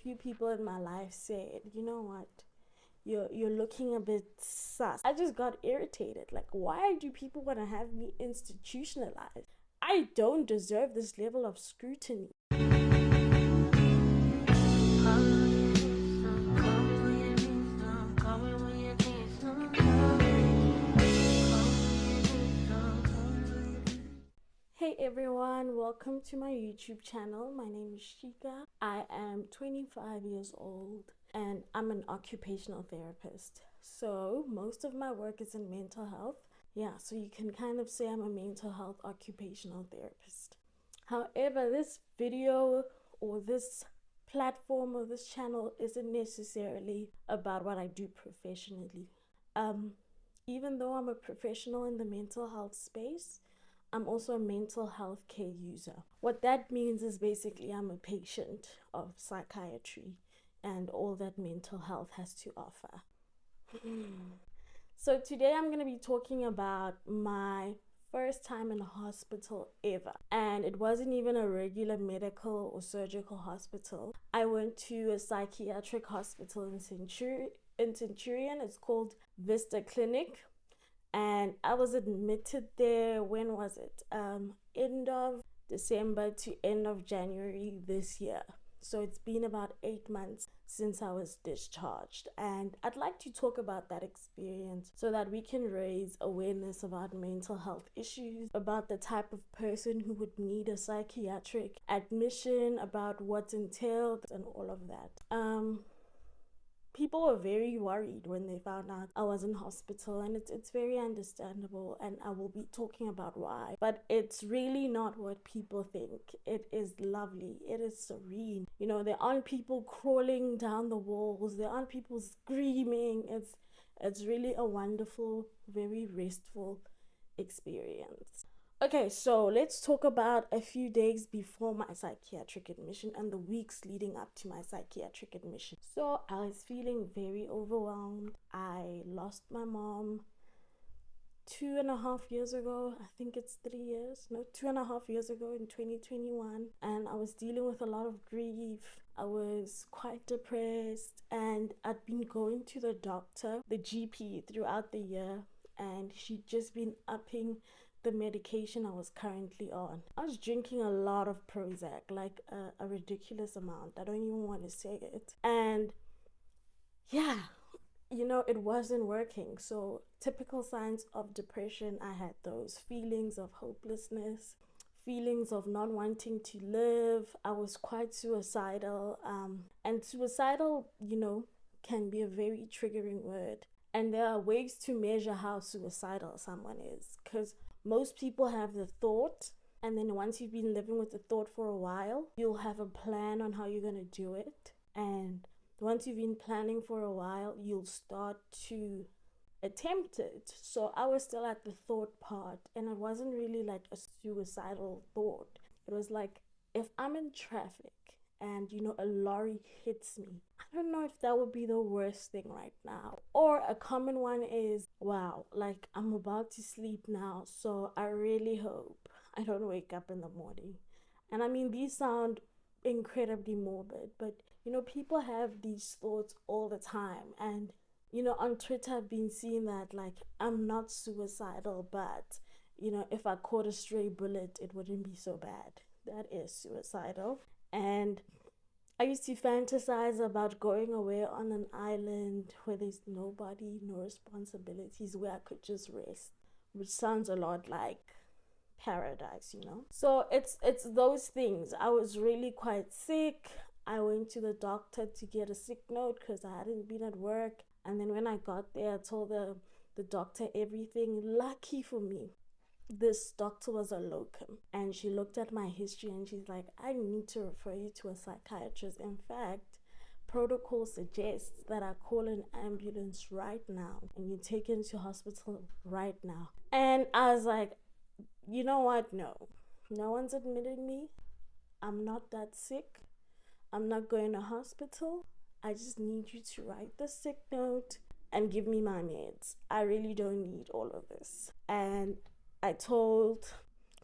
few people in my life said, you know what, you're looking a bit sus. I just got irritated. Like, why do people want to have me institutionalized? I don't deserve this level of scrutiny. Hey everyone, welcome to my YouTube channel. My name is Shika. I am 25 years old and I'm an occupational therapist. So most of my work is in mental health. Yeah, so you can kind of say I'm a mental health occupational therapist. However, this video or this platform or this channel isn't necessarily about what I do professionally. Even though I'm a professional in the mental health space, I'm also a mental health care user. What that means is basically I'm a patient of psychiatry and all that mental health has to offer. So today I'm going to be talking about my first time in a hospital ever. And it wasn't even a regular medical or surgical hospital. I went to a psychiatric hospital in Centurion. It's called Vista Clinic. And I was admitted there, when was it? End of December to end of January this year. So it's been about 8 months since I was discharged. And I'd like to talk about that experience so that we can raise awareness about mental health issues, about the type of person who would need a psychiatric admission, about what's entailed and all of that. People were very worried when they found out I was in hospital, and it's very understandable, and I will be talking about why. But it's really not what people think. It is lovely. It is serene. You know, there aren't people crawling down the walls. There aren't people screaming. It's really a wonderful, very restful experience. Okay, so let's talk about a few days before my psychiatric admission and the weeks leading up to my psychiatric admission. So I was feeling very overwhelmed. I lost my mom 2.5 years ago. I think it's 3 years. No, 2.5 years ago in 2021. And I was dealing with a lot of grief. I was quite depressed, and I'd been going to the doctor, the GP, throughout the year, and she'd just been upping the medication I was currently on. I was drinking a lot of Prozac, like a ridiculous amount. I don't even want to say it. And yeah, you know, it wasn't working. So typical signs of depression, I had those feelings of hopelessness, feelings of not wanting to live. I was quite suicidal. And suicidal, you know, can be a very triggering word. And there are ways to measure how suicidal someone is, because most people have the thought, and then once you've been living with the thought for a while, you'll have a plan on how you're going to do it. And once you've been planning for a while, you'll start to attempt it. So I was still at the thought part, and it wasn't really like a suicidal thought. It was like, if I'm in traffic and, you know, a lorry hits me, I don't know if that would be the worst thing right now. Or a common one is, wow, like I'm about to sleep now, so I really hope I don't wake up in the morning. And I mean, these sound incredibly morbid, but you know, people have these thoughts all the time. And you know, on Twitter I've been seeing that, like, I'm not suicidal, but you know, if I caught a stray bullet, it wouldn't be so bad. That is suicidal. And I used to fantasize about going away on an island where there's nobody, no responsibilities, where I could just rest, which sounds a lot like paradise, you know. So it's those things. I was really quite sick. I went to the doctor to get a sick note because I hadn't been at work. And then when I got there, I told the doctor everything. Lucky for me, this doctor was a locum, and she looked at my history and she's like, I need to refer you to a psychiatrist. In fact, protocol suggests that I call an ambulance right now and you take him to hospital right now. And I was like, you know what? No one's admitting me. I'm not that sick. I'm not going to hospital. I just need you to write the sick note and give me my meds. I really don't need all of this. And I told,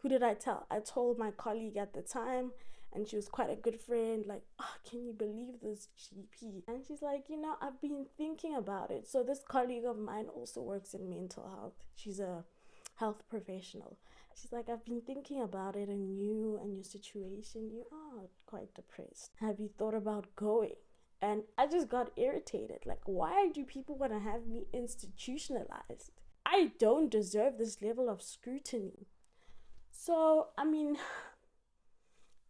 who did I tell? I told my colleague at the time, and she was quite a good friend. Like, oh, can you believe this GP? And she's like, I've been thinking about it. So this colleague of mine also works in mental health. She's a health professional. She's like, I've been thinking about it, and you and your situation, you are quite depressed. Have you thought about going? And I just got irritated. Like, why do people want to have me institutionalized? I don't deserve this level of scrutiny. So, I mean,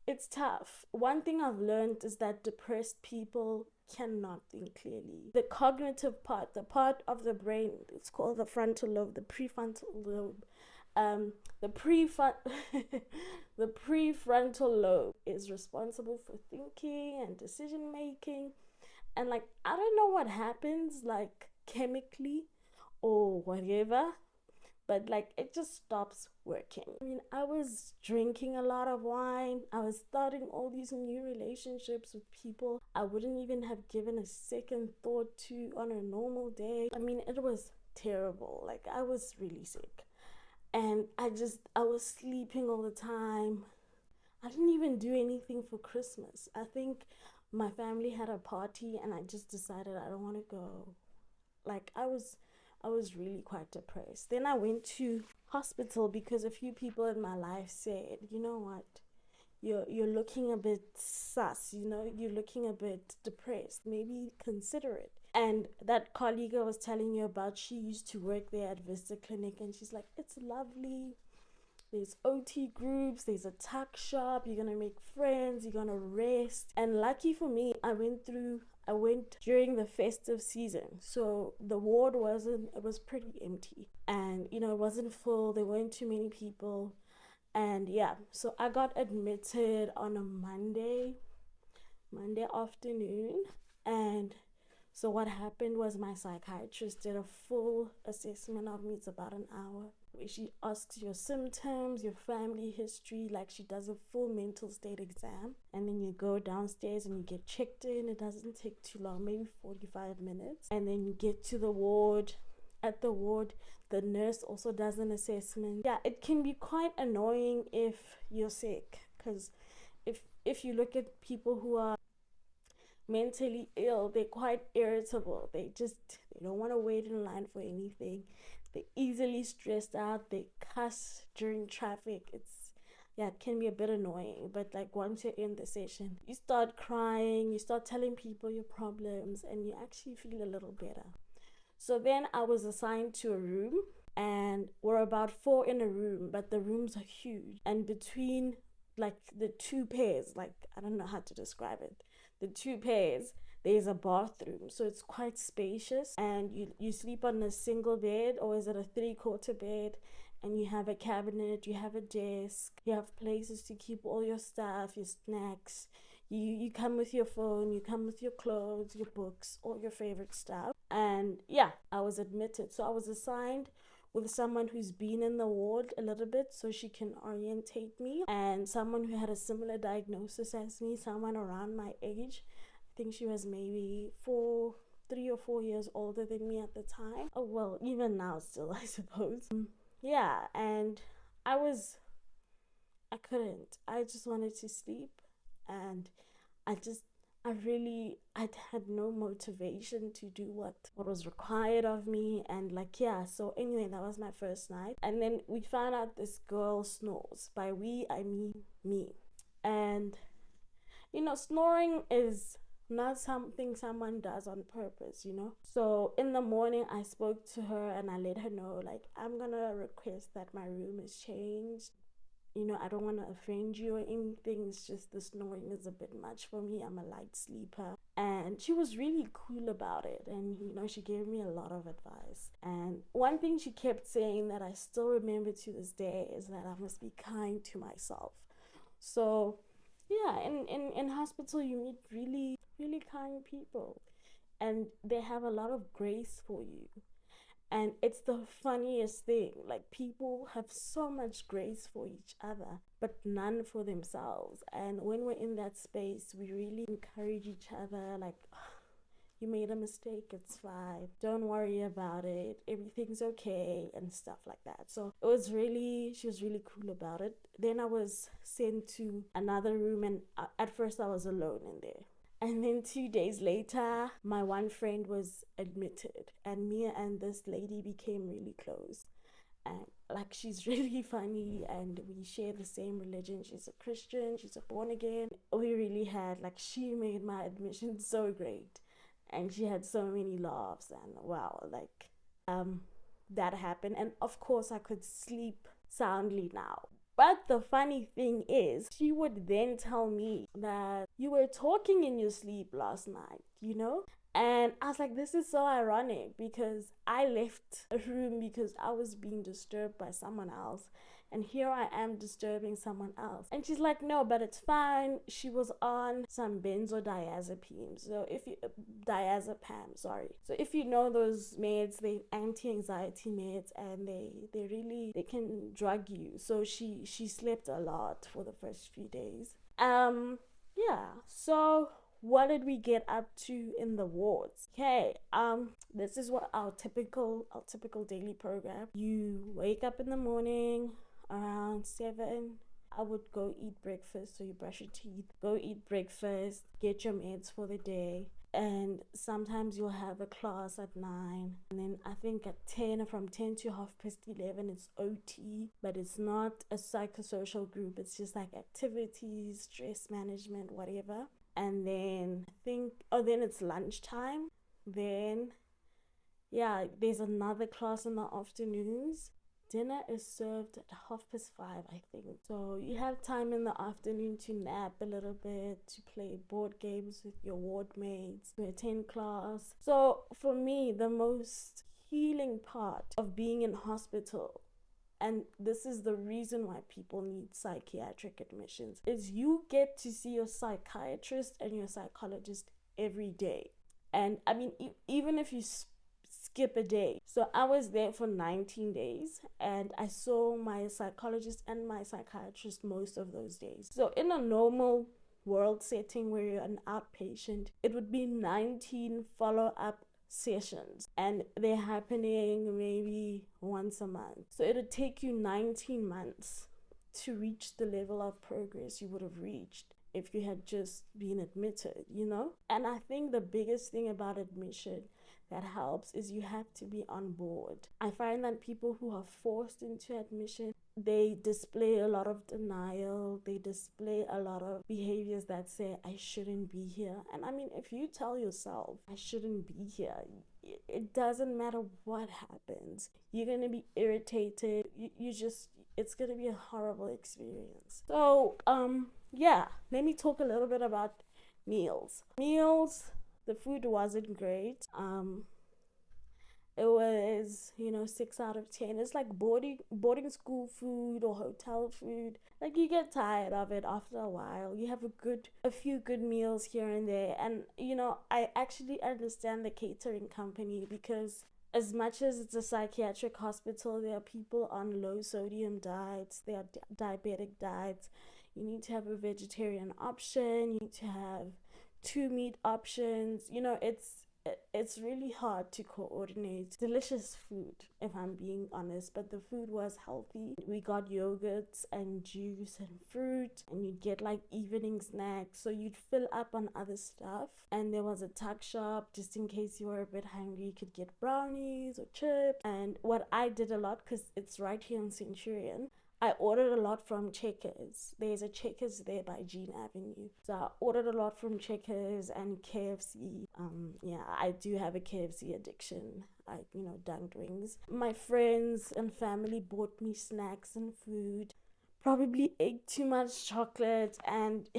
it's tough. One thing I've learned is that depressed people cannot think clearly. The cognitive part, the part of the brain, it's called the frontal lobe, the prefrontal lobe. The the prefrontal lobe is responsible for thinking and decision making. And like, I don't know what happens, like chemically or whatever, but like it just stops working. I mean, I was drinking a lot of wine. I was starting all these new relationships with people I wouldn't even have given a second thought to on a normal day. I mean, it was terrible. Like, I was really sick. And I was sleeping all the time. I didn't even do anything for Christmas. I think my family had a party and I just decided I don't want to go. Like, I was really quite depressed. Then I went to hospital because a few people in my life said, you know what, you're looking a bit sus, you're looking a bit depressed. Maybe consider it. And that colleague I was telling you about, she used to work there at Vista Clinic, and she's like, it's lovely. There's OT groups, there's a tuck shop, you're gonna make friends, you're gonna rest. And lucky for me, I went during the festive season. So the ward it was pretty empty. And, it wasn't full, there weren't too many people. And yeah, so I got admitted on a Monday afternoon. And so what happened was my psychiatrist did a full assessment of me. It's about an hour, where she asks your symptoms, your family history, like she does a full mental state exam. And then you go downstairs and you get checked in. It doesn't take too long, maybe 45 minutes. And then you get to the ward. At the ward, the nurse also does an assessment. Yeah, it can be quite annoying if you're sick, because if you look at people who are mentally ill, they're quite irritable. They don't want to wait in line for anything. They're easily stressed out. They cuss during traffic. It can be a bit annoying. But like, once you're in the session, you start crying, you start telling people your problems, and you actually feel a little better. So then I was assigned to a room, and we're about 4 in a room, but the rooms are huge. And between like the two pairs, like, I don't know how to describe it, the two pairs, there's a bathroom. So it's quite spacious, and you sleep on a single bed, or is it a 3/4 bed, and you have a cabinet, you have a desk, you have places to keep all your stuff, your snacks. You come with your phone, you come with your clothes, your books, all your favorite stuff. And yeah, I was admitted. So I was assigned with someone who's been in the ward a little bit, so she can orientate me, and someone who had a similar diagnosis as me, someone around my age. I think she was maybe 3 or 4 years older than me at the time. Oh, well, even now still, I suppose. Yeah, and I couldn't. I just wanted to sleep, and I had no motivation to do what was required of me. And like, yeah, so anyway, that was my first night. And then we found out this girl snores. By we, I mean me. And snoring is not something someone does on purpose. So in the morning, I spoke to her and I let her know, like, I'm gonna request that my room is changed. I don't want to offend you or anything. It's just the snoring is a bit much for me. I'm a light sleeper. And she was really cool about it. And, she gave me a lot of advice. And one thing she kept saying that I still remember to this day is that I must be kind to myself. So, yeah, in hospital, you meet really, really kind people. And they have a lot of grace for you. And it's the funniest thing. Like, people have so much grace for each other, but none for themselves. And when we're in that space, we really encourage each other. Like, you made a mistake, it's fine, don't worry about it, everything's okay, and stuff like that. So she was really cool about it. Then I was sent to another room, and at first I was alone in there. And then 2 days later, my one friend was admitted, and me and this lady became really close. And like, she's really funny, and we share the same religion. She's a Christian, she's a born again. We really had, like, she made my admission so great, and she had so many laughs, and wow, like, that happened. And of course I could sleep soundly now. But the funny thing is, she would then tell me that you were talking in your sleep last night, you know? And I was like, this is so ironic, because I left a room because I was being disturbed by someone else. And here I am disturbing someone else. And she's like, no, but it's fine. She was on some benzodiazepines. So diazepam, sorry. So if you know those meds, they anti-anxiety meds, and they can drug you. So she slept a lot for the first few days. Yeah. So what did we get up to in the wards? Okay, this is what our typical daily program. You wake up in the morning around 7. I would go eat breakfast. So you brush your teeth, go eat breakfast, get your meds for the day. And sometimes you'll have a class at 9, and then I think at 10, from 10 to 11, it's OT, but it's not a psychosocial group. It's just like activities, stress management, whatever. And then then it's lunchtime. Then there's another class in the afternoons. Dinner is served at 5:30, I think. So you have time in the afternoon to nap a little bit, to play board games with your ward mates, to attend class. So for me, the most healing part of being in hospital, and this is the reason why people need psychiatric admissions, is you get to see your psychiatrist and your psychologist every day. And I mean, even if you skip a day. So I was there for 19 days, and I saw my psychologist and my psychiatrist most of those days. So in a normal world setting where you're an outpatient, it would be 19 follow-up sessions, and they're happening maybe once a month. So it would take you 19 months to reach the level of progress you would have reached if you had just been admitted, you know? And I think the biggest thing about admission that helps is you have to be on board. I find that people who are forced into admission, they display a lot of denial, they display a lot of behaviors that say, I shouldn't be here. And I mean, if you tell yourself, I shouldn't be here, it doesn't matter what happens. You're going to be irritated. It's going to be a horrible experience. So, let me talk a little bit about meals. The food wasn't great. It was, 6 out of 10. It's like boarding school food or hotel food. Like, you get tired of it after a while. You have a few good meals here and there. And, I actually understand the catering company, because as much as it's a psychiatric hospital, there are people on low sodium diets, there are diabetic diets. You need to have a vegetarian option. You need to have 2 meat options. It's really hard to coordinate delicious food, if I'm being honest, but the food was healthy. We got yogurts and juice and fruit, and you'd get like evening snacks, so you'd fill up on other stuff. And there was a tuck shop, just in case you were a bit hungry, you could get brownies or chips. And what I did a lot, because it's right here in Centurion, I ordered a lot from Checkers. There's a Checkers there by Jean Avenue. So I ordered a lot from Checkers and KFC. I do have a KFC addiction. Dunked wings. My friends and family bought me snacks and food. Probably ate too much chocolate, and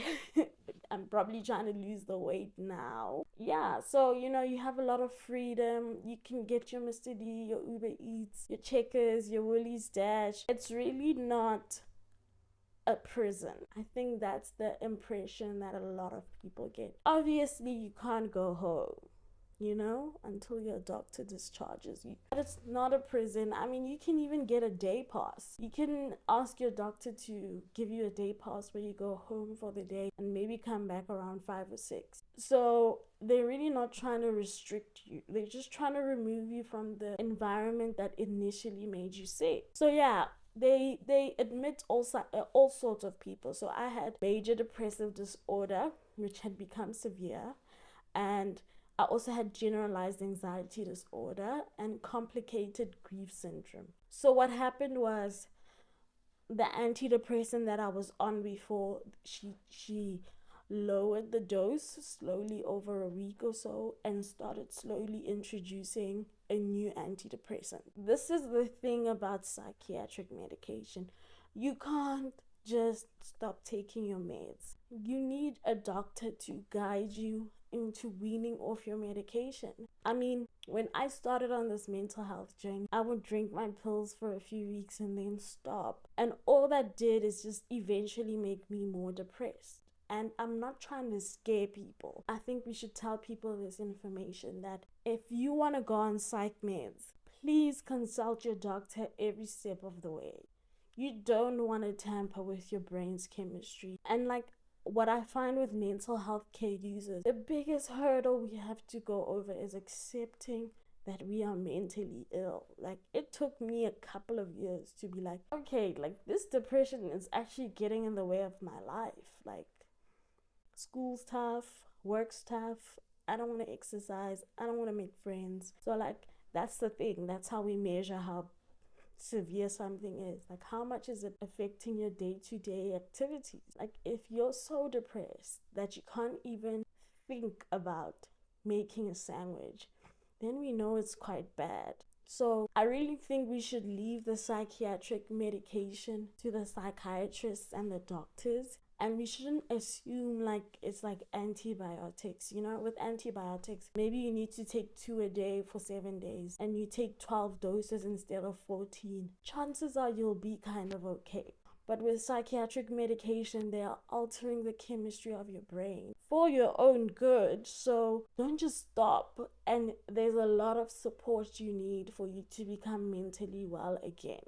I'm probably trying to lose the weight now. Yeah, so you have a lot of freedom. You can get your Mr. D, your Uber Eats, your Checkers, your Woolies Dash. It's really not a prison. I think that's the impression that a lot of people get. Obviously, you can't go home. until your doctor discharges you. But it's not a prison. I mean, you can even get a day pass. You can ask your doctor to give you a day pass where you go home for the day and maybe come back around 5 or 6. So they're really not trying to restrict you. They're just trying to remove you from the environment that initially made you sick. So yeah, they admit all sorts of people. So I had major depressive disorder, which had become severe, and I also had generalized anxiety disorder and complicated grief syndrome. So what happened was, the antidepressant that I was on before, she lowered the dose slowly over a week or so and started slowly introducing a new antidepressant. This is the thing about psychiatric medication. You can't just stop taking your meds. You need a doctor to guide you into weaning off your medication. I mean, when I started on this mental health journey, I would drink my pills for a few weeks and then stop. And all that did is just eventually make me more depressed. And I'm not trying to scare people. I think we should tell people this information, that if you want to go on psych meds, please consult your doctor every step of the way. You don't want to tamper with your brain's chemistry. And like what I find with mental health care users, the biggest hurdle we have to go over is accepting that we are mentally ill. Like, it took me a couple of years to be like, okay, like this depression is actually getting in the way of my life. Like, school's tough, work's tough, I don't want to exercise, I don't want to make friends. So like, that's the thing. That's how we measure how severe something is. Like, how much is it affecting your day-to-day activities? Like, if you're so depressed that you can't even think about making a sandwich, then we know it's quite bad. So I really think we should leave the psychiatric medication to the psychiatrists and the doctors. And we shouldn't assume like it's like antibiotics. With antibiotics, maybe you need to take 2 a day for 7 days and you take 12 doses instead of 14. Chances are you'll be kind of okay. But with psychiatric medication, they are altering the chemistry of your brain for your own good. So don't just stop. And there's a lot of support you need for you to become mentally well again.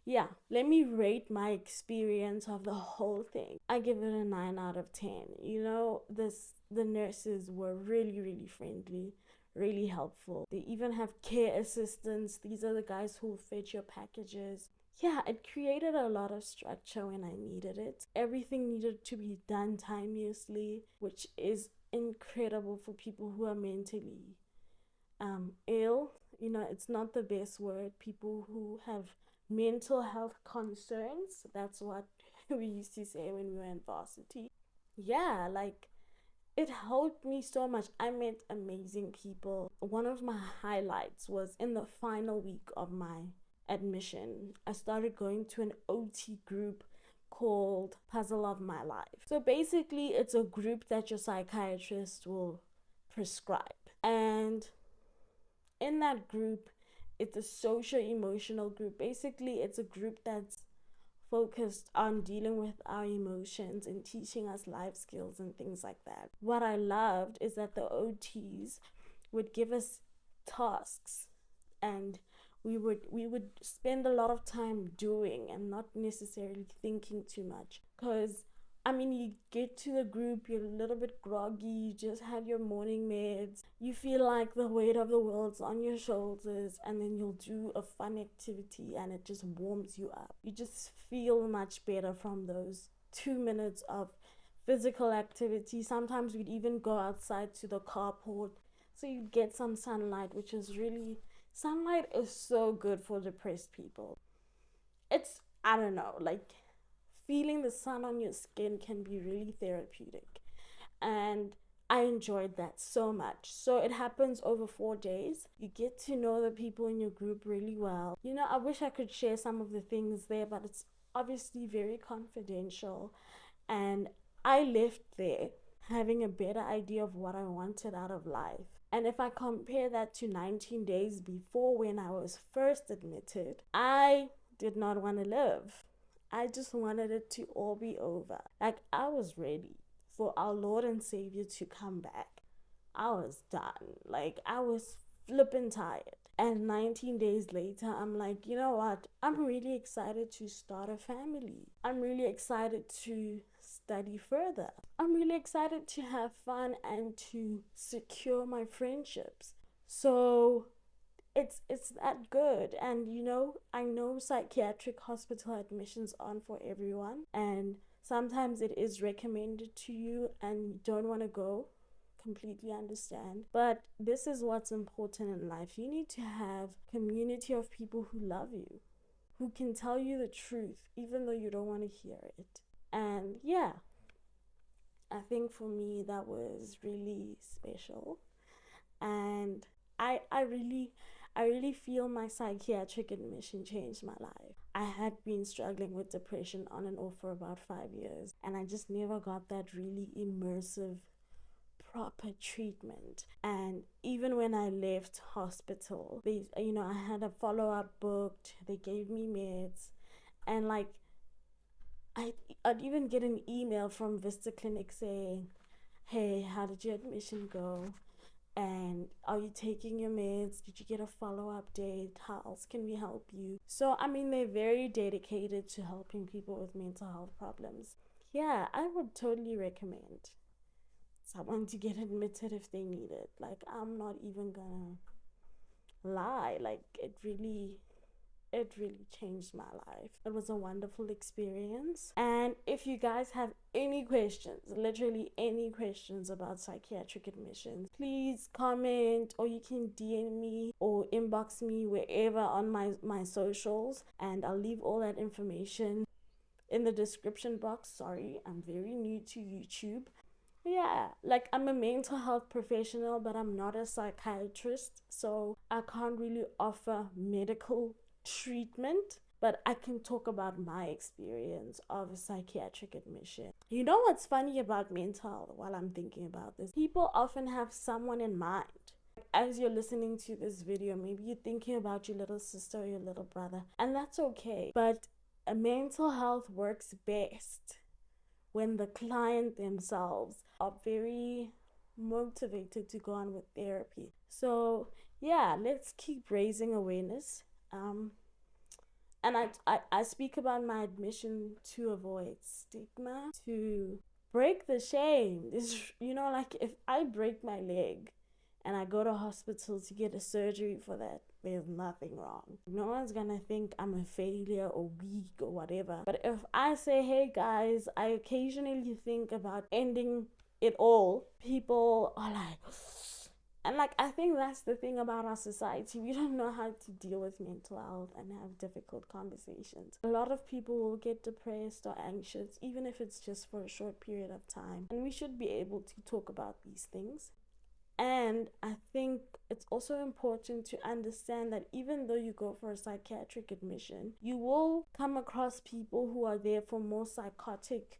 Yeah, let me rate my experience of the whole thing. I give it a 9 out of 10. The nurses were really, really friendly, really helpful. They even have care assistants. These are the guys who fetch your packages. Yeah, it created a lot of structure when I needed it. Everything needed to be done timeously, which is incredible for people who are mentally ill. It's not the best word. People who have mental health concerns, that's what we used to say when we were in varsity. Yeah, like, it helped me so much. I met amazing people. One of my highlights was in the final week of my admission, I started going to an OT group called Puzzle of My Life. So basically, it's a group that your psychiatrist will prescribe. And in that group, it's a social-emotional group. Basically, it's a group that's focused on dealing with our emotions and teaching us life skills and things like that. What I loved is that the OTs would give us tasks, and we would spend a lot of time doing and not necessarily thinking too much. Because you get to the group, you're a little bit groggy, you just had your morning meds, you feel like the weight of the world's on your shoulders, and then you'll do a fun activity and it just warms you up. You just feel much better from those 2 minutes of physical activity. Sometimes we'd even go outside to the carport so you'd get some sunlight, which is really, sunlight is so good for depressed people. It's, I don't know, like, feeling the sun on your skin can be really therapeutic, and I enjoyed that so much. So it happens over 4 days. You get to know the people in your group really well. I wish I could share some of the things there, but it's obviously very confidential. And I left there having a better idea of what I wanted out of life. And if I compare that to 19 days before, when I was first admitted, I did not want to live. I just wanted it to all be over. Like, I was ready for our Lord and Savior to come back. I was done. Like, I was flippin' tired. And 19 days later, I'm like, you know what? I'm really excited to start a family. I'm really excited to study further. I'm really excited to have fun and to secure my friendships. So it's that good. And I know psychiatric hospital admissions aren't for everyone, and sometimes it is recommended to you and you don't want to go. Completely understand, but this is what's important in life. You need to have community of people who love you, who can tell you the truth even though you don't want to hear it. And yeah, I think for me that was really special. And I really feel my psychiatric admission changed my life. I had been struggling with depression on and off for about 5 years, and I just never got that really immersive proper treatment. And even when I left hospital, I had a follow-up booked, they gave me meds, and like I'd even get an email from Vista Clinic saying, hey, how did your admission go? And are you taking your meds? Did you get a follow-up date? How else can we help you? So I mean, they're very dedicated to helping people with mental health problems. Yeah, I would totally recommend someone to get admitted if they need it. Like, I'm not even gonna lie. Like, it really changed my life. It was a wonderful experience. And if you guys have any questions, literally any questions about psychiatric admissions, please comment, or you can DM me or inbox me wherever on my socials, and I'll leave all that information in the description box. Sorry, I'm very new to YouTube. Yeah, like, I'm a mental health professional, but I'm not a psychiatrist, so I can't really offer medical treatment, but I can talk about my experience of a psychiatric admission. You know what's funny about mental health while I'm thinking about this? People often have someone in mind. As you're listening to this video, maybe you're thinking about your little sister or your little brother, and that's okay. But a mental health works best when the client themselves are very motivated to go on with therapy. So yeah, let's keep raising awareness. And I speak about my admission to avoid stigma, to break the shame. This, like, if I break my leg and I go to hospital to get a surgery for that, there's nothing wrong. No one's gonna think I'm a failure or weak or whatever. But if I say, hey guys, I occasionally think about ending it all, people are like, and like, I think that's the thing about our society. We don't know how to deal with mental health and have difficult conversations. A lot of people will get depressed or anxious, even if it's just for a short period of time. And we should be able to talk about these things. And I think it's also important to understand that even though you go for a psychiatric admission, you will come across people who are there for more psychotic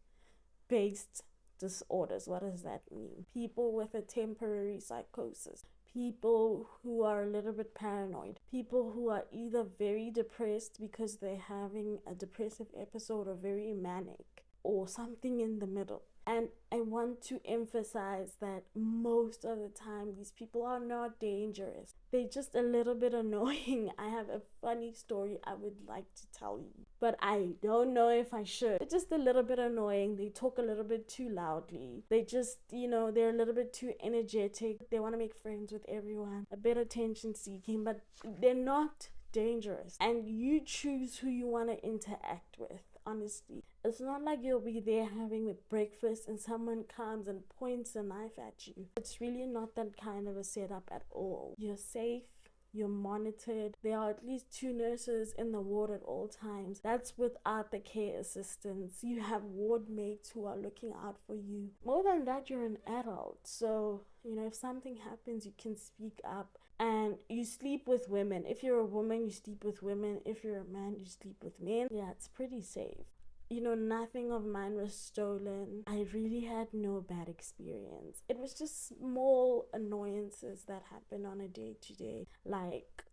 based disorders. What does that mean? People with a temporary psychosis, people who are a little bit paranoid, people who are either very depressed because they're having a depressive episode, or very manic, or something in the middle. And I want to emphasize that most of the time, these people are not dangerous. They're just a little bit annoying. I have a funny story I would like to tell you, but I don't know if I should. They're just a little bit annoying. They talk a little bit too loudly. They just, they're a little bit too energetic. They want to make friends with everyone, a bit attention seeking, but they're not dangerous. And you choose who you want to interact with. Honestly, it's not like you'll be there having a breakfast and someone comes and points a knife at you. It's really not that kind of a setup at all. You're safe, you're monitored. There are at least 2 nurses in the ward at all times. That's without the care assistants. You have ward mates who are looking out for you. More than that, you're an adult, so if something happens, you can speak up. And you sleep with women. If you're a woman, you sleep with women. If you're a man, you sleep with men. Yeah, it's pretty safe. Nothing of mine was stolen. I really had no bad experience. It was just small annoyances that happen on a day-to-day. Like,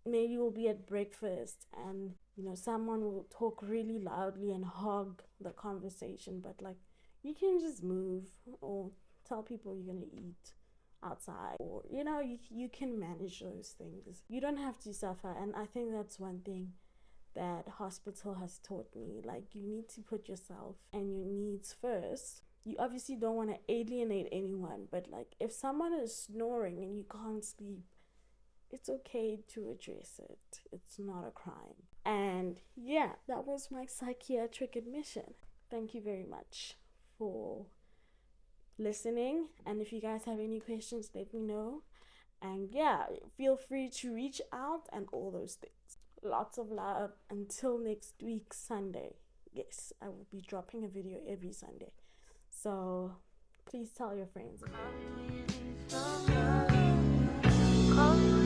maybe we'll be at breakfast and, someone will talk really loudly and hog the conversation. But, like, you can just move or tell people you're going to eat. outside, or you know, you can manage those things. You don't have to suffer. And I think that's one thing that hospital has taught me. Like, you need to put yourself and your needs first. You obviously don't want to alienate anyone, but like, if someone is snoring and you can't sleep, it's okay to address it. It's not a crime. And yeah, that was my psychiatric admission. Thank you very much for listening. And if you guys have any questions, let me know. And yeah, feel free to reach out and all those things. Lots of love. Until next week, Sunday. Yes, I will be dropping a video every Sunday. So please tell your friends about it.